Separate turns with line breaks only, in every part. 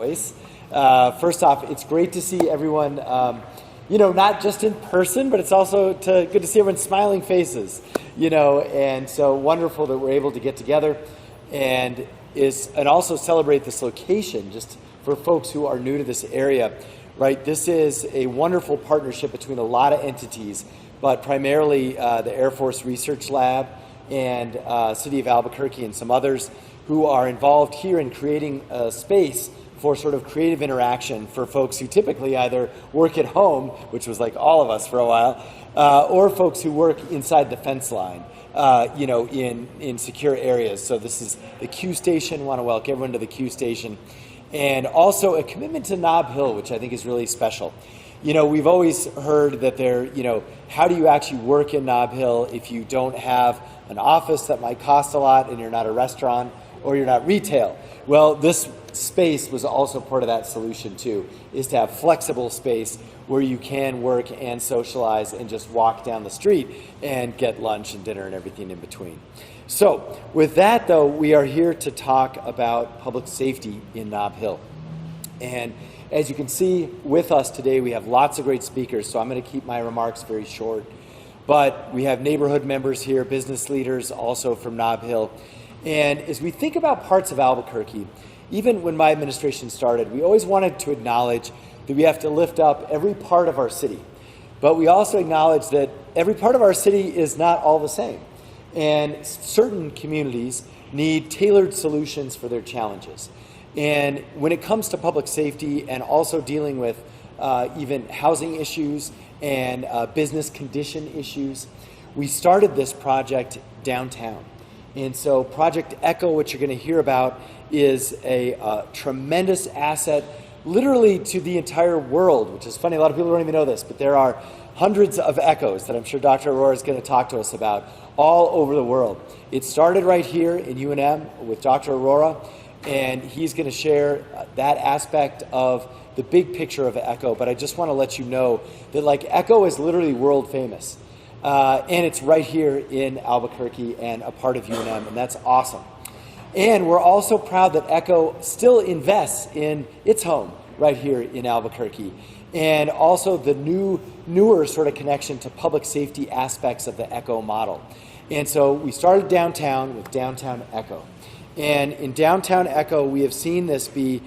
voice. First off, it's great to see everyone, not just in person, but it's also good to see everyone's smiling faces, and so wonderful that we're able to get together and also celebrate this location just for folks who are new to this area, right? This is a wonderful partnership between a lot of entities, but primarily the Air Force Research Lab and City of Albuquerque and some others who are involved here in creating a space for sort of creative interaction for folks who typically either work at home, which was like all of us for a while, or folks who work inside the fence line, in secure areas. So this is the Q Station. I want to welcome everyone to the Q Station. And also a commitment to Nob Hill, which I think is really special. We've always heard that how do you actually work in Nob Hill if you don't have an office that might cost a lot and you're not a restaurant or you're not retail? Well, this space was also part of that solution too, is to have flexible space where you can work and socialize and just walk down the street and get lunch and dinner and everything in between. So with that though, we are here to talk about public safety in Nob Hill. And as you can see with us today, we have lots of great speakers, so I'm going to keep my remarks very short. But we have neighborhood members here, business leaders also from Nob Hill. And as we think about parts of Albuquerque, even when my administration started, we always wanted to acknowledge that we have to lift up every part of our city. But we also acknowledge that every part of our city is not all the same. And certain communities need tailored solutions for their challenges. And when it comes to public safety and also dealing with even housing issues and business condition issues, we started this project downtown. And so Project Echo, which you're going to hear about, is a tremendous asset literally to the entire world, which is funny. A lot of people don't even know this, but there are hundreds of echoes that I'm sure Dr. Aurora is going to talk to us about all over the world. It started right here in UNM with Dr. Aurora, and he's going to share that aspect of the big picture of Echo. But I just want to let you know that Echo is literally world famous. And it's right here in Albuquerque and a part of UNM, and that's awesome. And we're also proud that Echo still invests in its home right here in Albuquerque, and also the newer sort of connection to public safety aspects of the Echo model. And so we started downtown with Downtown Echo. And in Downtown Echo, we have seen this be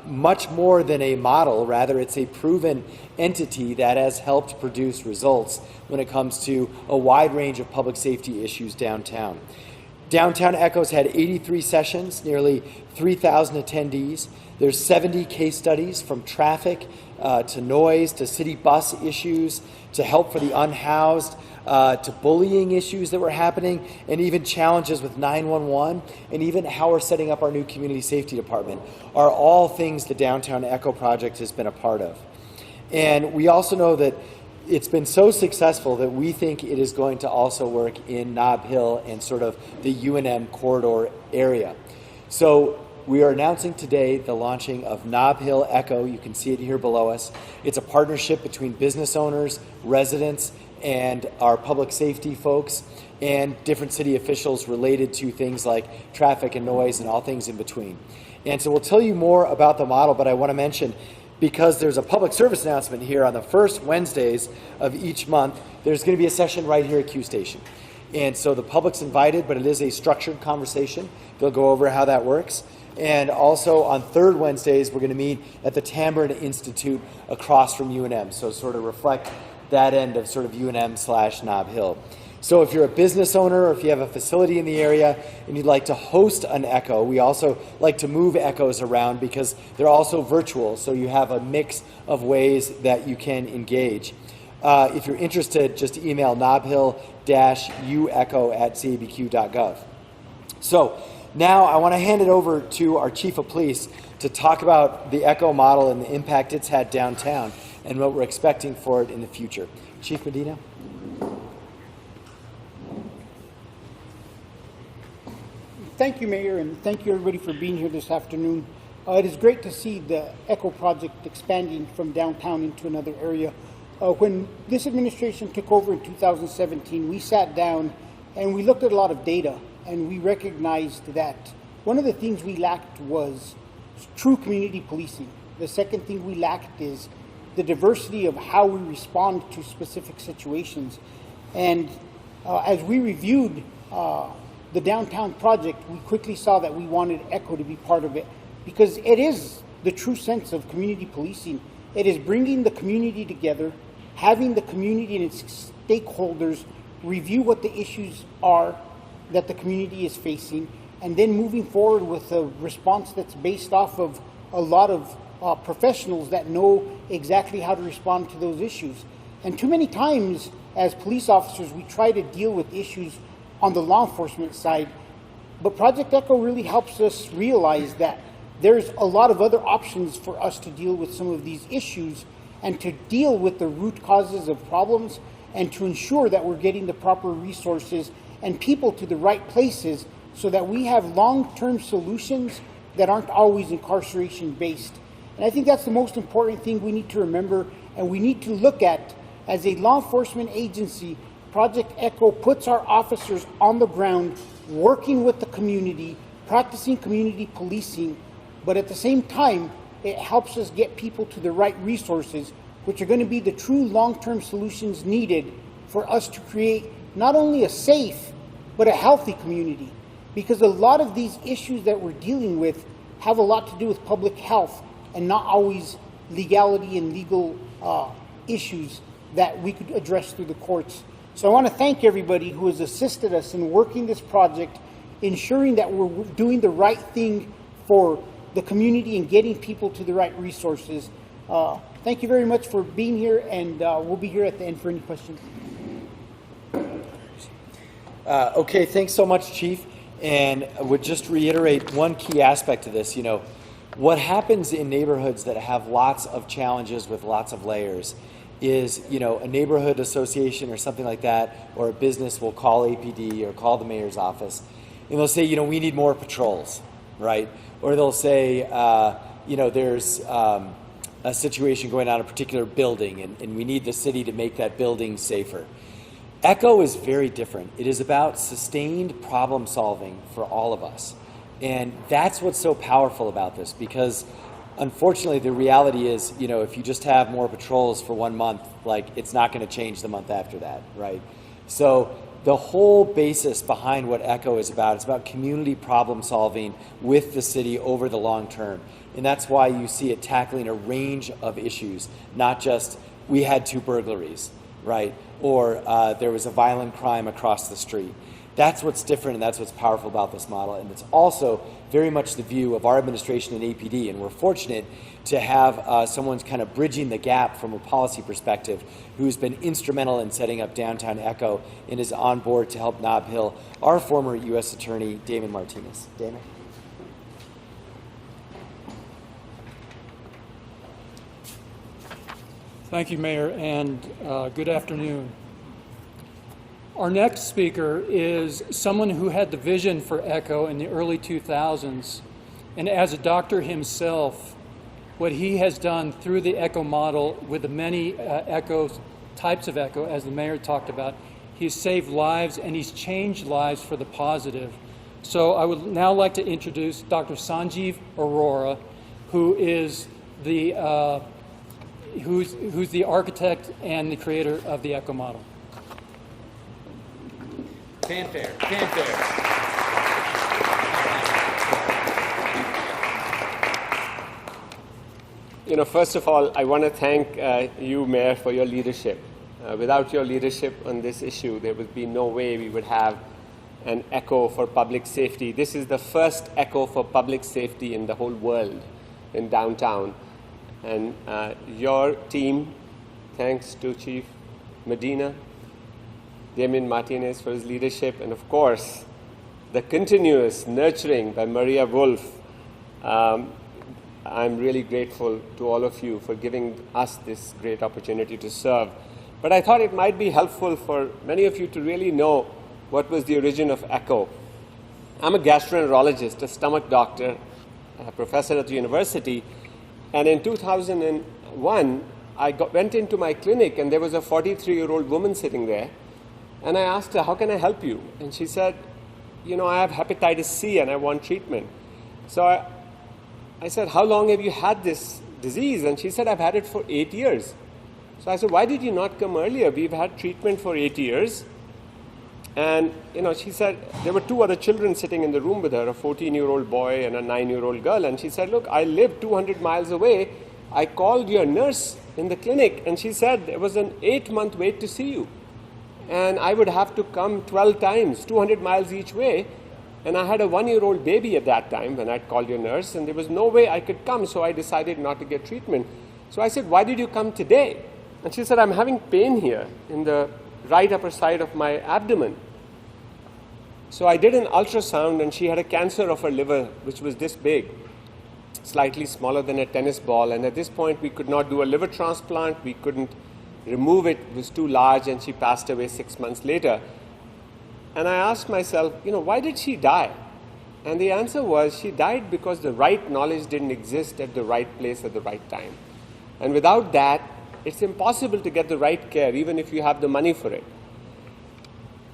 much more than a model. Rather, it's a proven entity that has helped produce results when it comes to a wide range of public safety issues downtown. Downtown Echo's had 83 sessions, nearly 3,000 attendees. There's 70 case studies from traffic to noise to city bus issues to help for the unhoused, to bullying issues that were happening, and even challenges with 911, and even how we're setting up our new community safety department are all things the Downtown Echo project has been a part of. And we also know that it's been so successful that we think it is going to also work in Nob Hill and sort of the UNM corridor area. So we are announcing today the launching of Nob Hill Echo. You can see it here below us. It's a partnership between business owners, residents, and our public safety folks and different city officials related to things like traffic and noise and all things in between. And so we'll tell you more about the model, but I want to mention, because there's a public service announcement here on the first Wednesdays of each month, there's going to be a session right here at Q Station. And so the public's invited, but it is a structured conversation. They'll go over how that works. And also on third Wednesdays, we're going to meet at the Tambourine Institute across from UNM. So sort of reflect that end of sort of UNM/Nob Hill. So if you're a business owner or if you have a facility in the area and you'd like to host an Echo, we also like to move Echoes around because they're also virtual, so you have a mix of ways that you can engage. If you're interested, just email nobhill-uecho@cabq.gov. So now I want to hand it over to our Chief of Police to talk about the Echo model and the impact it's had downtown and what we're expecting for it in the future. Chief Medina.
Thank you, Mayor, and thank you everybody for being here this afternoon. It is great to see the Echo project expanding from downtown into another area. When this administration took over in 2017, we sat down and we looked at a lot of data, and we recognized that one of the things we lacked was true community policing. The second thing we lacked is the diversity of how we respond to specific situations. And as we reviewed the downtown project, we quickly saw that we wanted ECHO to be part of it, because it is the true sense of community policing. It is bringing the community together, having the community and its stakeholders review what the issues are that the community is facing, and then moving forward with a response that's based off of a lot of professionals that know exactly how to respond to those issues. And too many times, as police officers, we try to deal with issues on the law enforcement side, but Project ECHO really helps us realize that there's a lot of other options for us to deal with some of these issues and to deal with the root causes of problems and to ensure that we're getting the proper resources and people to the right places so that we have long-term solutions that aren't always incarceration-based. And I think that's the most important thing we need to remember and we need to look at. As a law enforcement agency, Project ECHO puts our officers on the ground, working with the community, practicing community policing, but at the same time, it helps us get people to the right resources, which are going to be the true long-term solutions needed for us to create not only a safe, but a healthy community. Because a lot of these issues that we're dealing with have a lot to do with public health and not always legality and legal issues that we could address through the courts. So I want to thank everybody who has assisted us in working this project, ensuring that we're doing the right thing for the community and getting people to the right resources. Thank you very much for being here, and we'll be here at the end for any questions.
Okay, thanks so much, Chief. And I would just reiterate one key aspect of this. You know, what happens in neighborhoods that have lots of challenges with lots of layers is, you know, a neighborhood association or something like that, or a business will call APD or call the mayor's office, and they'll say, you know, we need more patrols, right? Or they'll say, you know, there's a situation going on in a particular building, and we need the city to make that building safer. ECHO is very different. It is about sustained problem solving for all of us. And that's what's so powerful about this, because unfortunately the reality is, you know, if you just have more patrols for 1 month, like, it's not going to change the month after that, right? So the whole basis behind what ECHO is about, it's about community problem solving with the city over the long term. And that's why you see it tackling a range of issues, not just we had 2 burglaries, right? Or there was a violent crime across the street. That's what's different, and that's what's powerful about this model. And it's also very much the view of our administration and APD. And we're fortunate to have someone kind of bridging the gap from a policy perspective who's been instrumental in setting up downtown ECHO and is on board to help Nob Hill, our former U.S. Attorney, Damon Martinez. Damon?
Thank you, Mayor, and good afternoon. Our next speaker is someone who had the vision for ECHO in the early 2000s, and as a doctor himself, what he has done through the ECHO model with the many types of ECHO, as the Mayor talked about, he's saved lives and he's changed lives for the positive. So I would now like to introduce Dr. Sanjeev Arora, who is the who's the architect and the creator of the ECHO model.
Fanfare, fanfare. You know, first of all, I want to thank you, Mayor, for your leadership. Without your leadership on this issue, there would be no way we would have an ECHO for public safety. This is the first ECHO for public safety in the whole world in downtown. And your team, thanks to Chief Medina, Damien Martinez for his leadership, and of course, the continuous nurturing by Maria Wolf. I'm really grateful to all of you for giving us this great opportunity to serve. But I thought it might be helpful for many of you to really know what was the origin of ECHO. I'm a gastroenterologist, a stomach doctor, a professor at the university, and in 2001, I went into my clinic and there was a 43-year-old woman sitting there. And I asked her, how can I help you? And she said, you know, I have hepatitis C and I want treatment. So I said, how long have you had this disease? And she said, I've had it for 8 years. So I said, why did you not come earlier? We've had treatment for 8 years. And, she said, there were 2 other children sitting in the room with her, a 14-year-old boy and a 9-year-old girl. And she said, look, I live 200 miles away. I called your nurse in the clinic, and she said there was an 8-month wait to see you. And I would have to come 12 times, 200 miles each way. And I had a 1-year-old baby at that time when I'd called your nurse, and there was no way I could come, so I decided not to get treatment. So I said, why did you come today? And she said, I'm having pain here in the right upper side of my abdomen. So I did an ultrasound, and she had a cancer of her liver, which was this big, slightly smaller than a tennis ball. And at this point, we could not do a liver transplant. We couldn't remove it. It was too large, and she passed away 6 months later. And I asked myself, why did she die? And the answer was, she died because the right knowledge didn't exist at the right place at the right time. And without that, it's impossible to get the right care, even if you have the money for it.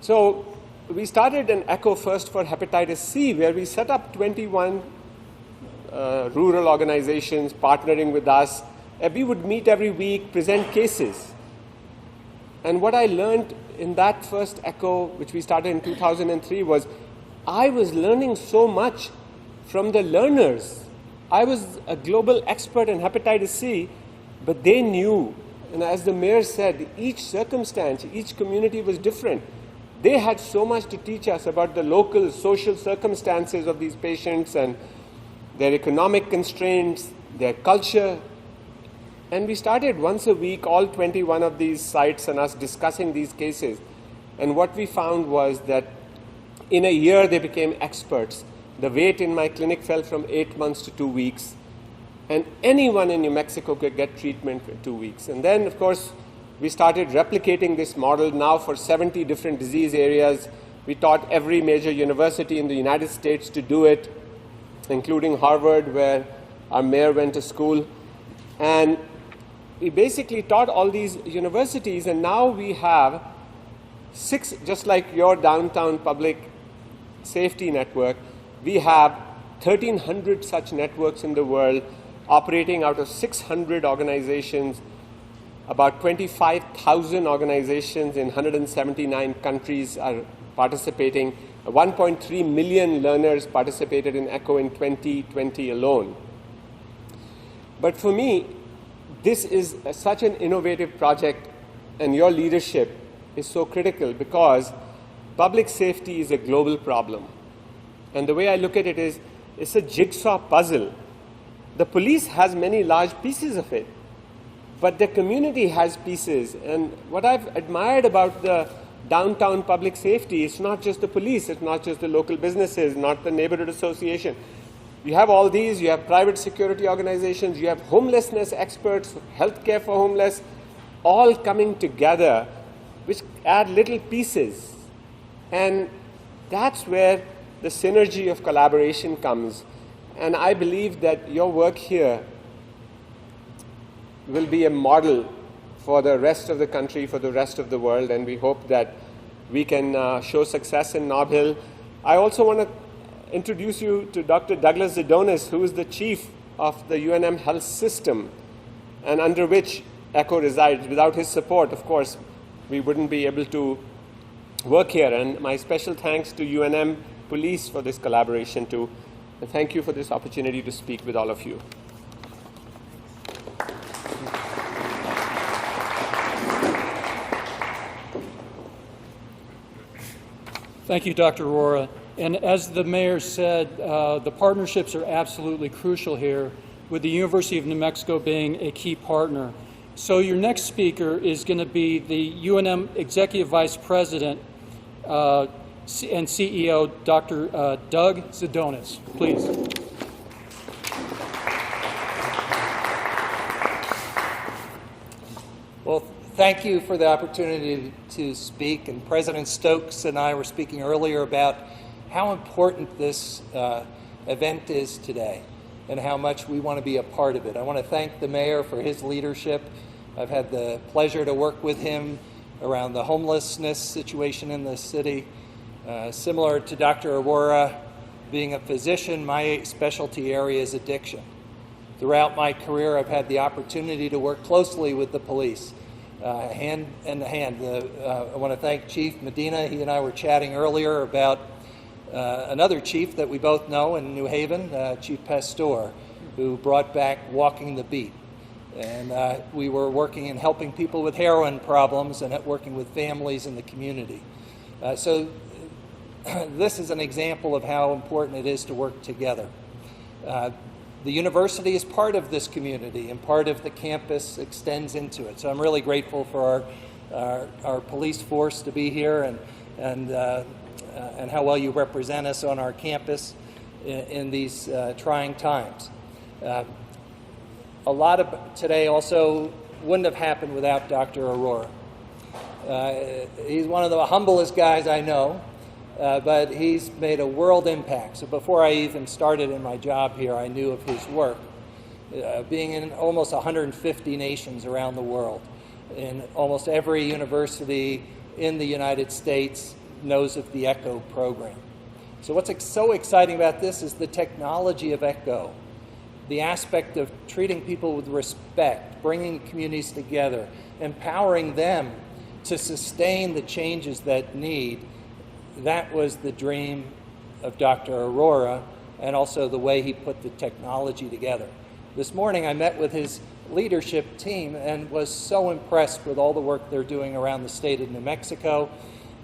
So we started an ECHO first for hepatitis C, where we set up 21 rural organizations partnering with us. And we would meet every week, present cases. And what I learned in that first ECHO, which we started in 2003, was I was learning so much from the learners. I was a global expert in hepatitis C, but they knew. And as the mayor said, each circumstance, each community was different. They had so much to teach us about the local social circumstances of these patients and their economic constraints, their culture. And we started once a week, all 21 of these sites and us discussing these cases. And what we found was that in a year they became experts. The wait in my clinic fell from 8 months to 2 weeks. And anyone in New Mexico could get treatment for 2 weeks. And then, of course, we started replicating this model now for 70 different disease areas. We taught every major university in the United States to do it, including Harvard, where our mayor went to school. And we basically taught all these universities, and now we have 6, just like your downtown public safety network, we have 1,300 such networks in the world operating out of 600 organizations, about 25,000 organizations in 179 countries are participating. 1.3 million learners participated in ECHO in 2020 alone. But for me, this is such an innovative project, and your leadership is so critical because public safety is a global problem. And the way I look at it is, it's a jigsaw puzzle. The police has many large pieces of it, but the community has pieces. And what I've admired about the downtown public safety, it's not just the police, it's not just the local businesses, not the neighborhood association. You have all these, you have private security organizations, you have homelessness experts, healthcare for homeless, all coming together, which add little pieces. And that's where the synergy of collaboration comes. And I believe that your work here will be a model for the rest of the country, for the rest of the world, and we hope that we can show success in Nob Hill. I also want to introduce you to Dr. Douglas Zidonis, who is the chief of the UNM health system, and under which ECHO resides. Without his support, of course, we wouldn't be able to work here. And my special thanks to UNM Police for this collaboration too. And thank you for this opportunity to speak with all of you.
Thank you, Dr. Arora. And as the mayor said, the partnerships are absolutely crucial here, with the University of New Mexico being a key partner. So your next speaker is going to be the UNM Executive Vice President and CEO, Dr. Doug Zidonis. Please.
Well, thank you for the opportunity to speak. And President Stokes and I were speaking earlier about how important this event is today and how much we want to be a part of it. I want to thank the mayor for his leadership. I've had the pleasure to work with him around the homelessness situation in the city. Similar to Dr. Arora, being a physician, my specialty area is addiction. Throughout my career, I've had the opportunity to work closely with the police, hand in hand. I want to thank Chief Medina. He and I were chatting earlier about another chief that we both know in New Haven, Chief Pastor, who brought back Walking the Beat. And we were working and helping people with heroin problems and working with families in the community. So this is an example of how important it is to work together. The university is part of this community, and part of the campus extends into it. So I'm really grateful for our police force to be here, and how well you represent us on our campus in these trying times. A lot of today also wouldn't have happened without Dr. Aurora. He's one of the humblest guys I know, but he's made a world impact. So before I even started in my job here, I knew of his work. Being in almost 150 nations around the world, in almost every university in the United States knows of the ECHO program. So what's so exciting about this is the technology of ECHO, the aspect of treating people with respect, bringing communities together, empowering them to sustain the changes that need. That was the dream of Dr. Aurora, and also the way he put the technology together. This morning I met with his leadership team and was so impressed with all the work they're doing around the state of New Mexico,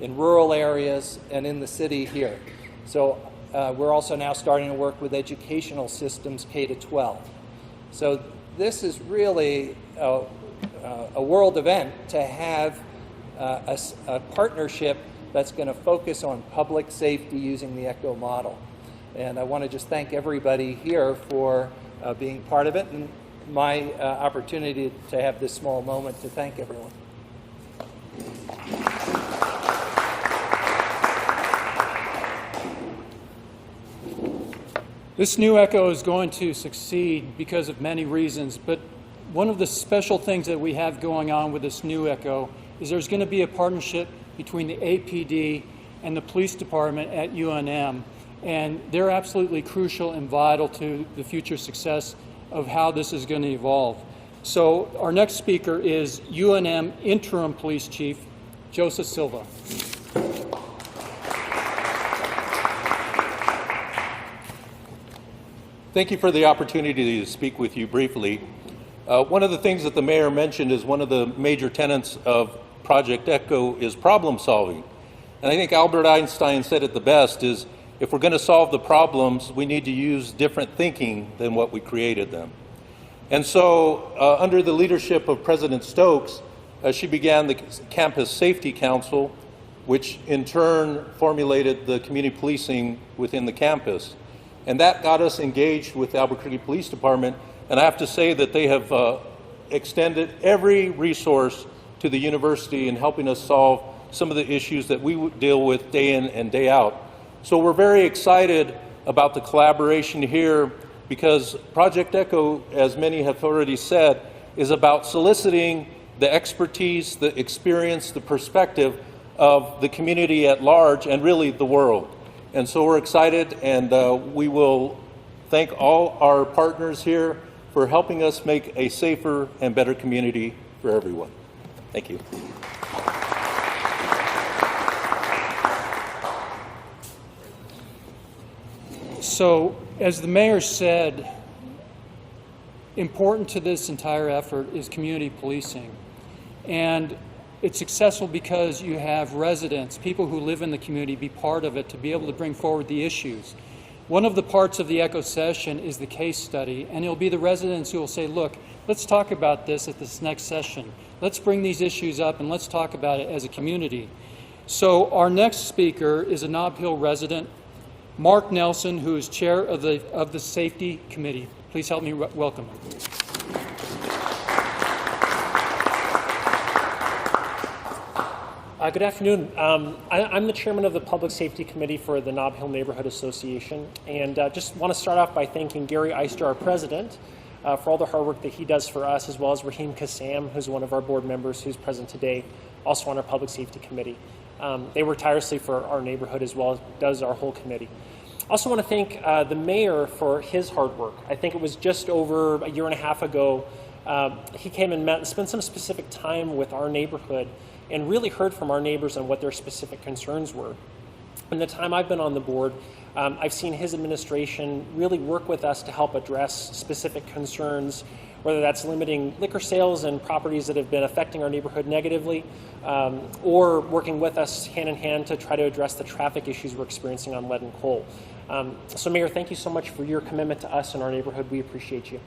in rural areas, and in the city here. So we're also now starting to work with educational systems K-12. So this is really a world event to have a partnership that's going to focus on public safety using the ECHO model. And I want to just thank everybody here for being part of it, and my opportunity to have this small moment to thank everyone.
This new ECHO is going to succeed because of many reasons, but one of the special things that we have going on with this new ECHO is there's going to be a partnership between the APD and the police department at UNM, and they're absolutely crucial and vital to the future success of how this is going to evolve. So our next speaker is UNM Interim Police Chief Joseph Silva.
Thank you for the opportunity to speak with you briefly. One of the things that the mayor mentioned is one of the major tenets of Project ECHO is problem solving. And I think Albert Einstein said it the best is, if we're going to solve the problems, we need to use different thinking than what we created them. And so under the leadership of President Stokes, she began the Campus Safety Council, which in turn formulated the community policing within the campus. And that got us engaged with the Albuquerque Police Department, and I have to say that they have extended every resource to the university in helping us solve some of the issues that we deal with day in and day out. So we're very excited about the collaboration here, because Project ECHO, as many have already said, is about soliciting the expertise, the experience, the perspective of the community at large, and really the world. And so we're excited, and we will thank all our partners here for helping us make a safer and better community for everyone. Thank you.
So, as the mayor said, important to this entire effort is community policing. And it's successful because you have residents, people who live in the community, be part of it to be able to bring forward the issues. One of the parts of the ECHO session is the case study, and it'll be the residents who will say, look, let's talk about this at this next session. Let's bring these issues up and let's talk about it as a community. So our next speaker is a Nob Hill resident, Mark Nelson, who is chair of the Safety Committee. Please help me welcome him.
Good afternoon. I'm the chairman of the Public Safety Committee for the Nob Hill Neighborhood Association, and just want to start off by thanking Gary Eister, our president, for all the hard work that he does for us, as well as Raheem Kassam, who's one of our board members who's present today, also on our Public Safety Committee. They work tirelessly for our neighborhood, as well as does our whole committee. also want to thank the mayor for his hard work. I think it was just over a year and a half ago, he came and met and spent some specific time with our neighborhood and really heard from our neighbors on what their specific concerns were. In the time I've been on the board, I've seen his administration really work with us to help address specific concerns, whether that's limiting liquor sales and properties that have been affecting our neighborhood negatively, or working with us hand in hand to try to address the traffic issues we're experiencing on Lead and Coal. So Mayor, thank you so much for your commitment to us and our neighborhood. We appreciate you.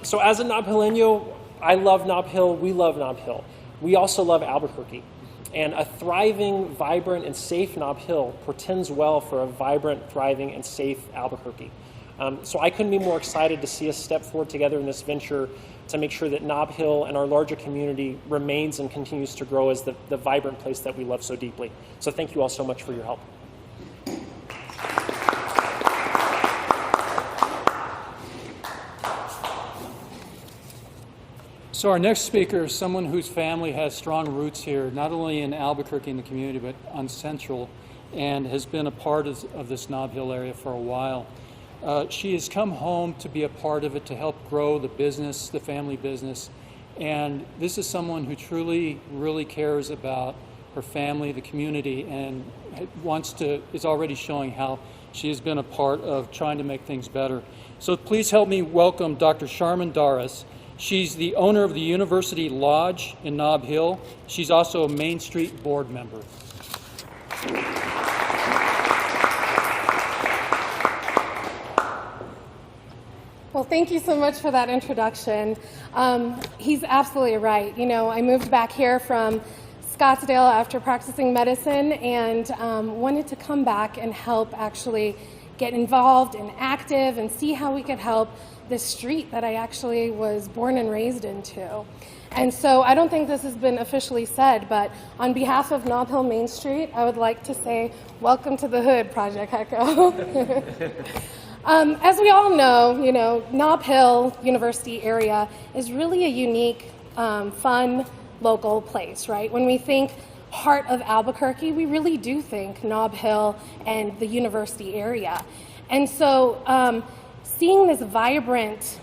So as a Nob Hilleño, I love Nob Hill, we love Nob Hill. We also love Albuquerque. And a thriving, vibrant, and safe Nob Hill portends well for a vibrant, thriving, and safe Albuquerque. So I couldn't be more excited to see us step forward together in this venture to make sure that Nob Hill and our larger community remains and continues to grow as the vibrant place that we love so deeply. So thank you all so much for your help.
So our next speaker is someone whose family has strong roots here, not only in Albuquerque in the community, but on Central, and has been a part of this Nob Hill area for a while. She has come home to be a part of it, to help grow the business, the family business, and this is someone who truly, really cares about her family, the community, and is already showing how she has been a part of trying to make things better. So please help me welcome Dr. Sharman Daras. She's the owner of the University Lodge in Nob Hill. She's also a Main Street board member.
Well, thank you so much for that introduction. He's absolutely right. You know, I moved back here from Scottsdale after practicing medicine and wanted to come back and help actually get involved and active and see how we could help the street that I actually was born and raised into. And so I don't think this has been officially said, but on behalf of Nob Hill Main Street, I would like to say, welcome to the hood, Project Echo. As we all know, you know, Nob Hill University area is really a unique, fun, local place, right? When we think heart of Albuquerque, we really do think Nob Hill and the university area. And so seeing this vibrant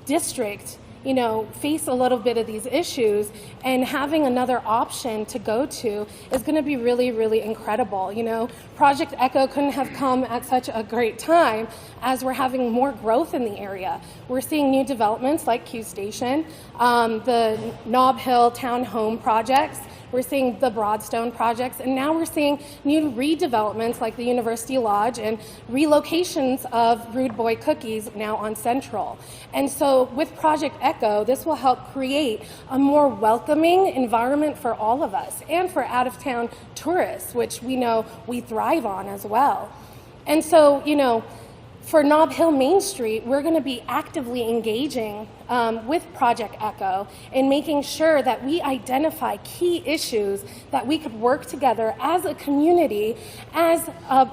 district, you know, face a little bit of these issues and having another option to go to is going to be really, really incredible. You know, Project Echo couldn't have come at such a great time as we're having more growth in the area. We're seeing new developments like Q Station, the Nob Hill Town Home projects. We're seeing the Broadstone projects, and now we're seeing new redevelopments like the University Lodge and relocations of Rude Boy Cookies now on Central. And so with Project Echo, this will help create a more welcoming environment for all of us and for out-of-town tourists, which we know we thrive on as well. And so, you know, for Nob Hill Main Street, we're going to be actively engaging with Project Echo and making sure that we identify key issues that we could work together as a community, as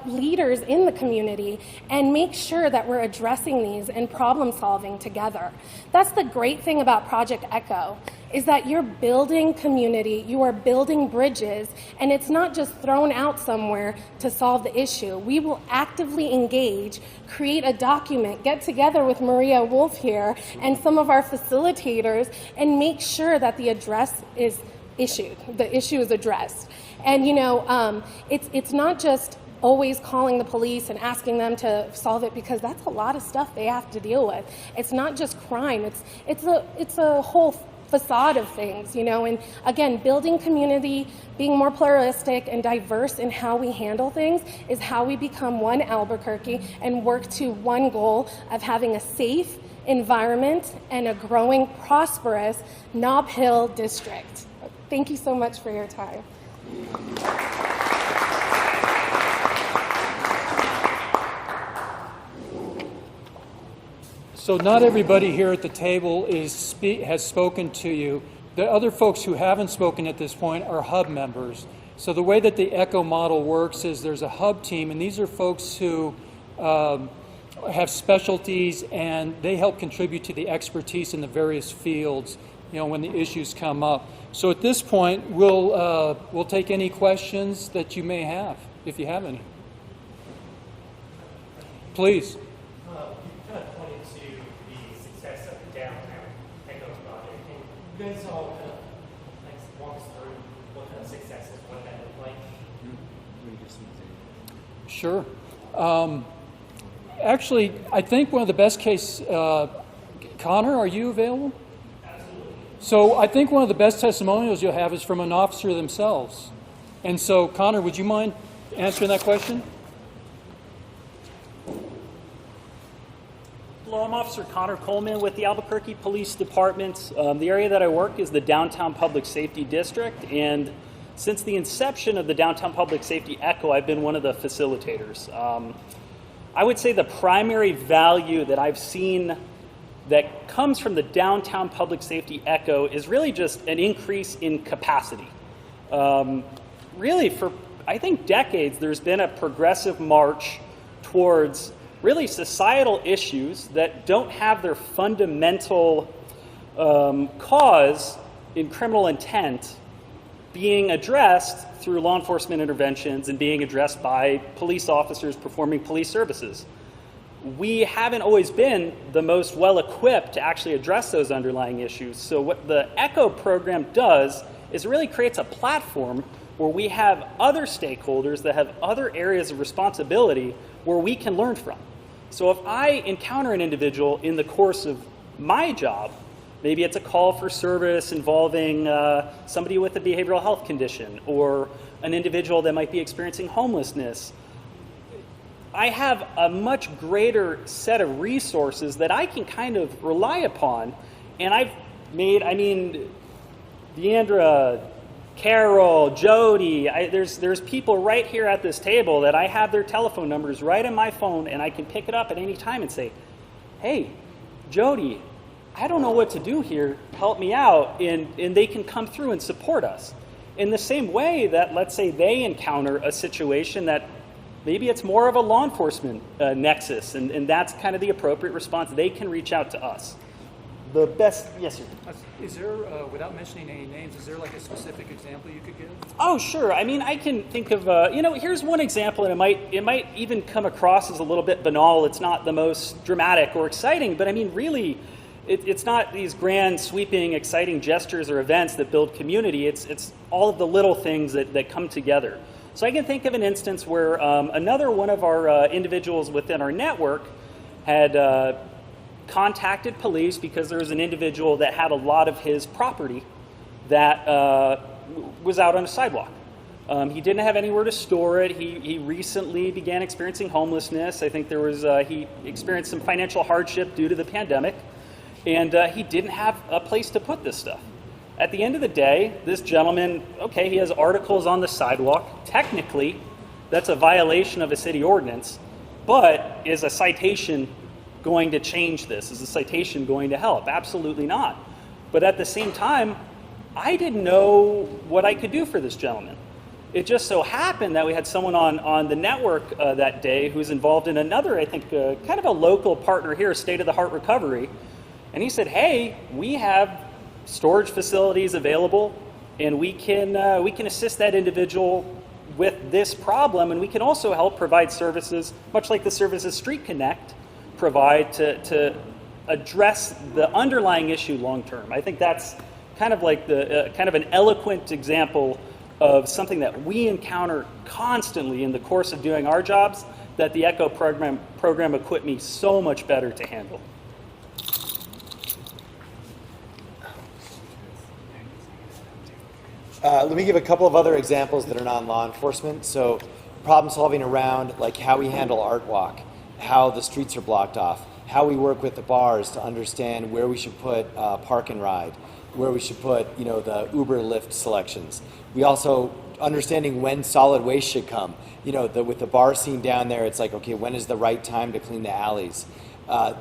leaders in the community, and make sure that we're addressing these and problem solving together. That's the great thing about Project Echo, is that you're building community, you are building bridges, and it's not just thrown out somewhere to solve the issue. We will actively engage, create a document, get together with Maria Wolf here and some of our facilitators and make sure that the address is issued, the issue is addressed. And you know, it's not just always calling the police and asking them to solve it, because that's a lot of stuff they have to deal with. It's not just crime, it's a whole facade of things, you know, and again, building community, being more pluralistic and diverse in how we handle things is how we become one Albuquerque and work to one goal of having a safe environment and a growing, prosperous Nob Hill district. Thank you so much for your time.
So not everybody here at the table has spoken to you. The other folks who haven't spoken at this point are hub members. So the way that the ECHO model works is there's a hub team, and these are folks who have specialties, and they help contribute to the expertise in the various fields, you know, when the issues come up. So at this point, we'll take any questions that you may have, if you have any. Please.
You kind of pointed to the success of the downtown Echo project. Can you guys all kind of walk us through what kind of successes, what that looked like?
Sure. Actually, I think one of the best case, Connor, are you available?
Absolutely.
So I think one of the best testimonials you'll have is from an officer themselves. And so, Connor, would you mind answering that question?
Hello, I'm Officer Connor Coleman with the Albuquerque Police Department. The area that I work is the Downtown Public Safety District, and since the inception of the Downtown Public Safety Echo, I've been one of the facilitators. I would say the primary value that I've seen that comes from the Downtown Public Safety Echo is really just an increase in capacity. Really, for I think decades, there's been a progressive march towards really societal issues that don't have their fundamental cause in criminal intent being addressed through law enforcement interventions and being addressed by police officers performing police services. We haven't always been the most well-equipped to actually address those underlying issues. So what the ECHO program does is it really creates a platform where we have other stakeholders that have other areas of responsibility where we can learn from. So if I encounter an individual in the course of my job, maybe it's a call for service involving somebody with a behavioral health condition or an individual that might be experiencing homelessness, I have a much greater set of resources that I can kind of rely upon. And I've made, Deandra, Carol, Jody, there's people right here at this table that I have their telephone numbers right on my phone, and I can pick it up at any time and say, hey, Jody, I don't know what to do here, help me out, and they can come through and support us. In the same way that, let's say, they encounter a situation that maybe it's more of a law enforcement nexus, and that's kind of the appropriate response. They can reach out to us. The best, yes, sir.
Is there, without mentioning any names, is there like a specific example you could give?
Oh, sure. I can think of, here's one example, and it might even come across as a little bit banal. It's not the most dramatic or exciting, but really, it's not these grand, sweeping, exciting gestures or events that build community. It's all of the little things that come together. So I can think of an instance where another one of our individuals within our network had contacted police because there was an individual that had a lot of his property that was out on a sidewalk. He didn't have anywhere to store it. He recently began experiencing homelessness. I think he experienced some financial hardship due to the pandemic, and he didn't have a place to put this stuff. At the end of the day, this gentleman, okay, he has articles on the sidewalk. Technically, that's a violation of a city ordinance, but is a citation going to change this? Is a citation going to help? Absolutely not. But at the same time, I didn't know what I could do for this gentleman. It just so happened that we had someone on the network that day who's involved in another, I think, kind of a local partner here, State of the Heart Recovery. And he said, hey, we have storage facilities available, and we can assist that individual with this problem, and we can also help provide services, much like the services Street Connect provide to address the underlying issue long term. I think that's kind of like the kind of an eloquent example of something that we encounter constantly in the course of doing our jobs that the ECHO program equipped me so much better to handle.
Let me give a couple of other examples that are non-law enforcement. So problem solving around like how we handle Art Walk, how the streets are blocked off, how we work with the bars to understand where we should put park and ride, where we should put the Uber Lyft selections. We also understanding when solid waste should come. With the bar scene down there, it's like, okay, when is the right time to clean the alleys?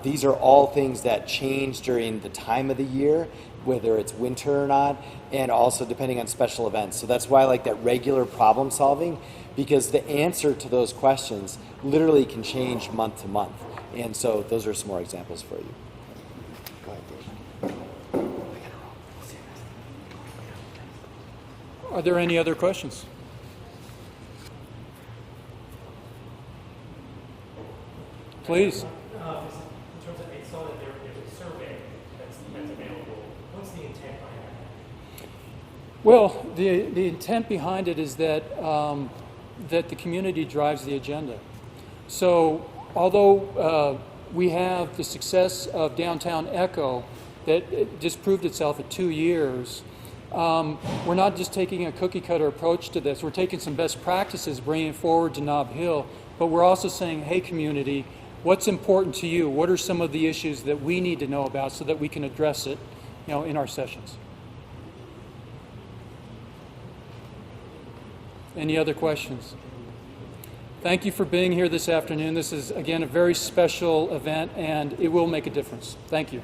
These are all things that change during the time of the year, whether it's winter or not, and also depending on special events. So that's why I like that regular problem solving, because the answer to those questions literally can change month to month. And so those are some more examples for you. Go ahead, Dave.
Are there any other questions? Please.
In terms of, I saw that there's a survey that's available. What's the intent behind that?
Well, the intent behind it is that that the community drives the agenda. So although we have the success of Downtown Echo that just proved itself at 2 years, we're not just taking a cookie cutter approach to this. We're taking some best practices, bringing it forward to Nob Hill, but we're also saying, hey community, what's important to you? What are some of the issues that we need to know about so that we can address it, in our sessions? Any other questions? Thank you for being here this afternoon. This is, again, a very special event, and it will make a difference. Thank you.